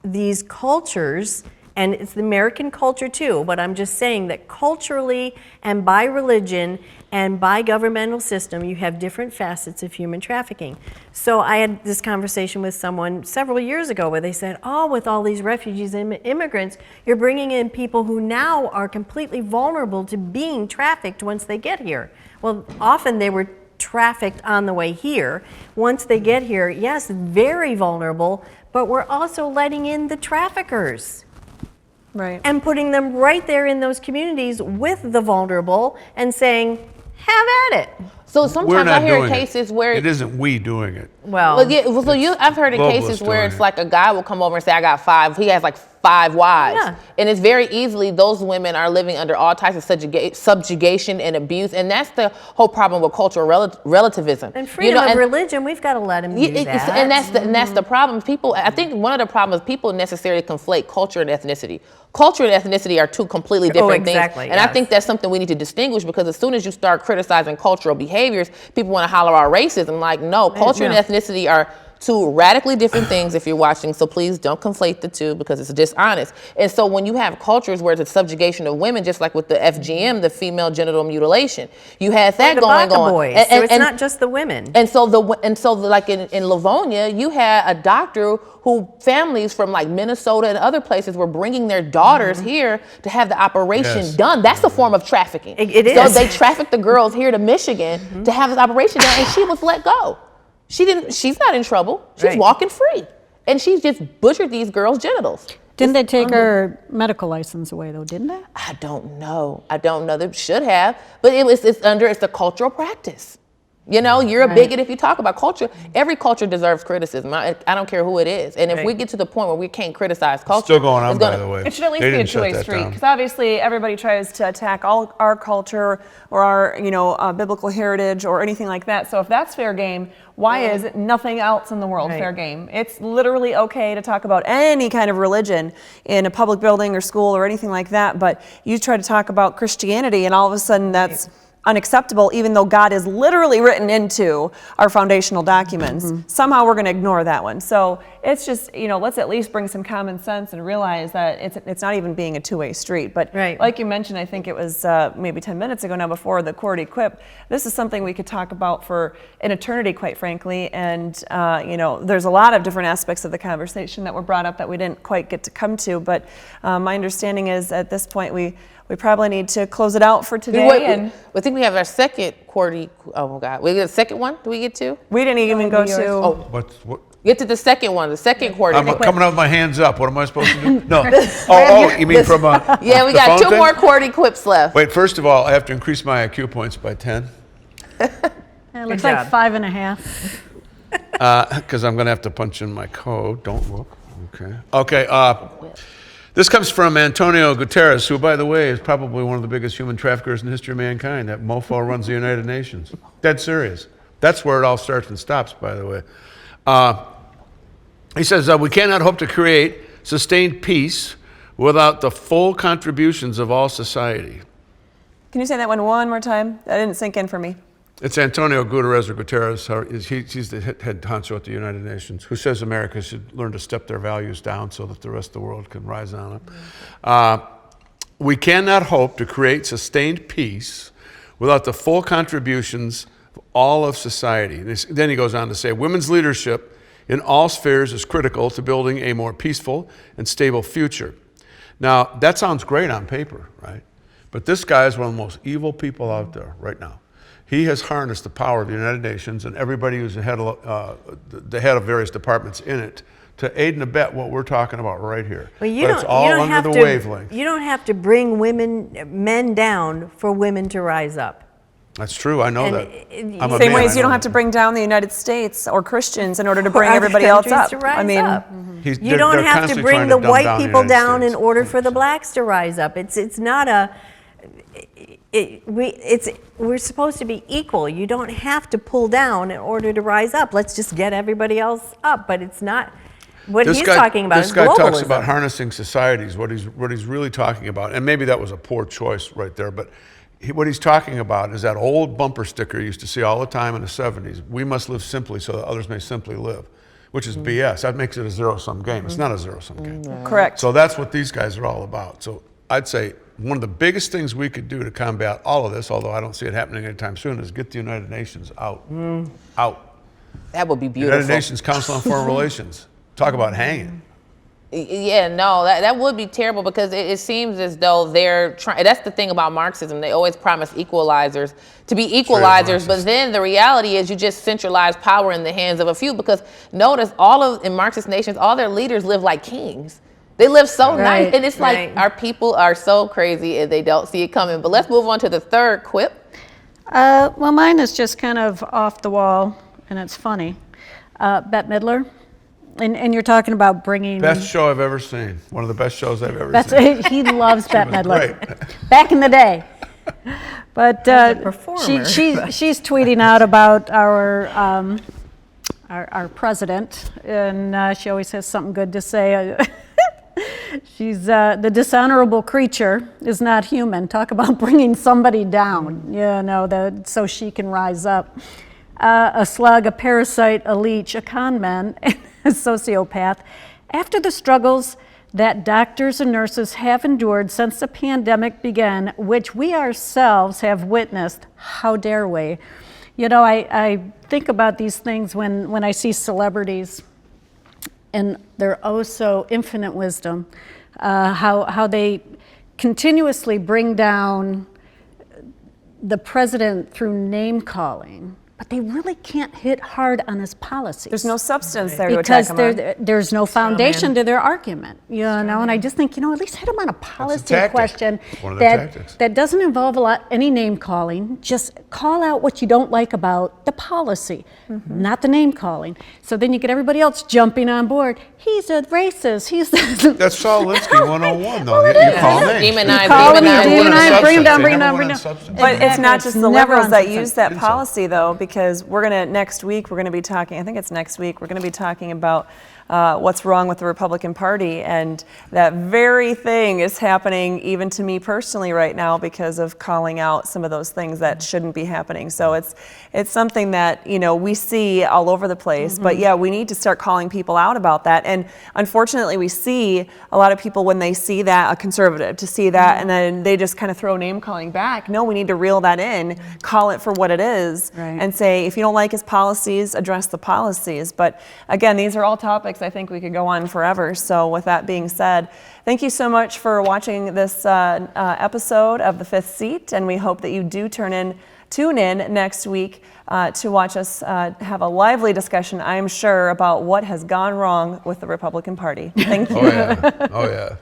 these cultures, and it's the American culture too, but I'm just saying that culturally and by religion and by governmental system, you have different facets of human trafficking. So I had this conversation with someone several years ago where they said, oh, with all these refugees and immigrants, you're bringing in people who now are completely vulnerable to being trafficked once they get here. Well, often they were trafficked on the way here. Once they get here, yes, very vulnerable, but we're also letting in the traffickers. Right. And putting them right there in those communities with the vulnerable and saying, have at it. So We're sometimes not I hear doing cases it. where It isn't we doing it. Well, I've heard of globalists cases where doing it's it. like a guy will come over and say, I got 5, he has like 5 wives. Yeah. And it's very easily, those women are living under all types of subjugation and abuse. And that's the whole problem with cultural relativism. and freedom of religion, we've got to let them do that. And that's the problem. People, I think one of the problems, people necessarily conflate culture and ethnicity. Culture and ethnicity are two completely different exactly, things. And I yes. think that's something we need to distinguish, because as soon as you start criticizing cultural behaviors, people want to holler out racism. Like, no, culture and ethnicity are two radically different things if you're watching, so please don't conflate the two, because it's dishonest. And so when you have cultures where it's a subjugation of women, just like with the FGM, the female genital mutilation, you had that the going Baka on. boys, so it's not just the women. And so like in Livonia, you had a doctor who families from like Minnesota and other places were bringing their daughters here to have the operation done. That's a form of trafficking. It So is. they trafficked the girls here to Michigan to have this operation done, and she was let go. She's not in trouble. She's Right. walking free. And she's just butchered these girls' genitals. Didn't they take her medical license away though, didn't they? I don't know. They should have, but it's a cultural practice. You know, you're a bigot if you talk about culture. Every culture deserves criticism. I don't care who it is. And if we get to the point where we can't criticize culture, Still going on, it's gonna- by the way. It should at least They be a didn't shut two-way that street, down. because obviously everybody tries to attack all our culture or our, biblical heritage or anything like that. So if that's fair game, why is nothing else in the world Right. fair game? It's literally okay to talk about any kind of religion in a public building or school or anything like that, but you try to talk about Christianity and all of a sudden that's unacceptable, even though God is literally written into our foundational documents. Somehow we're going to ignore that one. So it's just, let's at least bring some common sense and realize that it's not even being a two-way street. But like you mentioned, I think it was maybe 10 minutes ago now before the court equip, this is something we could talk about for an eternity, quite frankly. And, there's a lot of different aspects of the conversation that were brought up that we didn't quite get to come to. But my understanding is at this point we probably need to close it out for today. I think we have our second quarter. Oh my God, we get a second one. Do we get two? We didn't even go to. Oh, What? get to the second one. The second quarter. I'm coming out with my hands up. What am I supposed to do? No. Oh, you mean from yeah, we got two more quarter clips left. Wait, first of all, I have to increase my IQ points by 10. It looks like 5.5. Because I'm going to have to punch in my code. Don't look. Okay. This comes from Antonio Gutierrez, who, by the way, is probably one of the biggest human traffickers in the history of mankind. That mofo runs the United Nations. Dead serious. That's where it all starts and stops, by the way. He says, we cannot hope to create sustained peace without the full contributions of all society. Can you say that one more time? That didn't sink in for me. It's Antonio Gutierrez or Gutierrez. He's the head honcho at the United Nations, who says America should learn to step their values down so that the rest of the world can rise on them. We cannot hope to create sustained peace without the full contributions of all of society. Then he goes on to say, women's leadership in all spheres is critical to building a more peaceful and stable future. Now, that sounds great on paper, right? But this guy is one of the most evil people out there right now. He has harnessed the power of the United Nations and everybody who's the head of various departments in it to aid and abet what we're talking about right here. But it's all under the wavelength. You don't have to bring men down for women to rise up. That's true. I know that. Same way as you don't have to bring down the United States or Christians in order to bring everybody else up. You don't have to constantly bring trying the to dumb white down the people United down States. in order for the blacks to rise up. It's not a. We're supposed to be equal. You don't have to pull down in order to rise up. Let's just get everybody else up. But it's not. What he's talking about is globalism. This guy talks about harnessing societies. What he's really talking about, and maybe that was a poor choice right there, but what he's talking about is that old bumper sticker you used to see all the time in the 70s. We must live simply so that others may simply live, which is BS. That makes it a zero-sum game. It's not a zero-sum game. Correct. So that's what these guys are all about. So I'd say one of the biggest things we could do to combat all of this, although I don't see it happening anytime soon, is get the United Nations out. Out. That would be beautiful. United Nations Council on Foreign Relations. Talk about hanging. Yeah, no, that would be terrible because it seems as though they're trying. That's the thing about Marxism. They always promise equalizers to be equalizers, but then the reality is you just centralize power in the hands of a few. Because notice, in Marxist nations, all their leaders live like kings. They live so nice, and it's like our people are so crazy and they don't see it coming. But let's move on to the third quip. Well, mine is just kind of off the wall, and it's funny. Bette Midler. And you're talking about bringing... Best show I've ever seen. One of the best shows I've ever seen. He loves Bette Midler. Great. Back in the day. But performer. she's tweeting out about our president, and she always has something good to say. She's the dishonorable creature is not human. Talk about bringing somebody down, so she can rise up. A slug, a parasite, a leech, a con man, a sociopath. After the struggles that doctors and nurses have endured since the pandemic began, which we ourselves have witnessed, how dare we? I think about these things when I see celebrities and their oh so infinite wisdom, how they continuously bring down the president through name calling. But they really can't hit hard on his policies. There's no substance there because to attack him on. There's no foundation to their argument, and I just think, at least hit them on a policy question that doesn't involve any name calling. Just call out what you don't like about the policy, not the name calling. So then you get everybody else jumping on board. He's a racist. That's Saul Alinsky 101, though. You call names. Demonize, bring him down. But it's not just the liberals that use that policy, though, because we're going to, next week, we're going to be talking, I think it's next week, we're going to be talking about what's wrong with the Republican Party. And that very thing is happening even to me personally right now because of calling out some of those things that shouldn't be happening. So it's something that, you know, we see all over the place. But yeah, we need to start calling people out about that. And unfortunately, we see a lot of people when they see that, a conservative, to see that, and then they just kind of throw name calling back. No, we need to reel that in, call it for what it is, and say, if you don't like his policies, address the policies. But again, these are all topics I think we could go on forever. So with that being said, thank you so much for watching this episode of The Fifth Seat, and we hope that you do tune in next week to watch us have a lively discussion, I'm sure, about what has gone wrong with the Republican Party. Thank you. Oh yeah.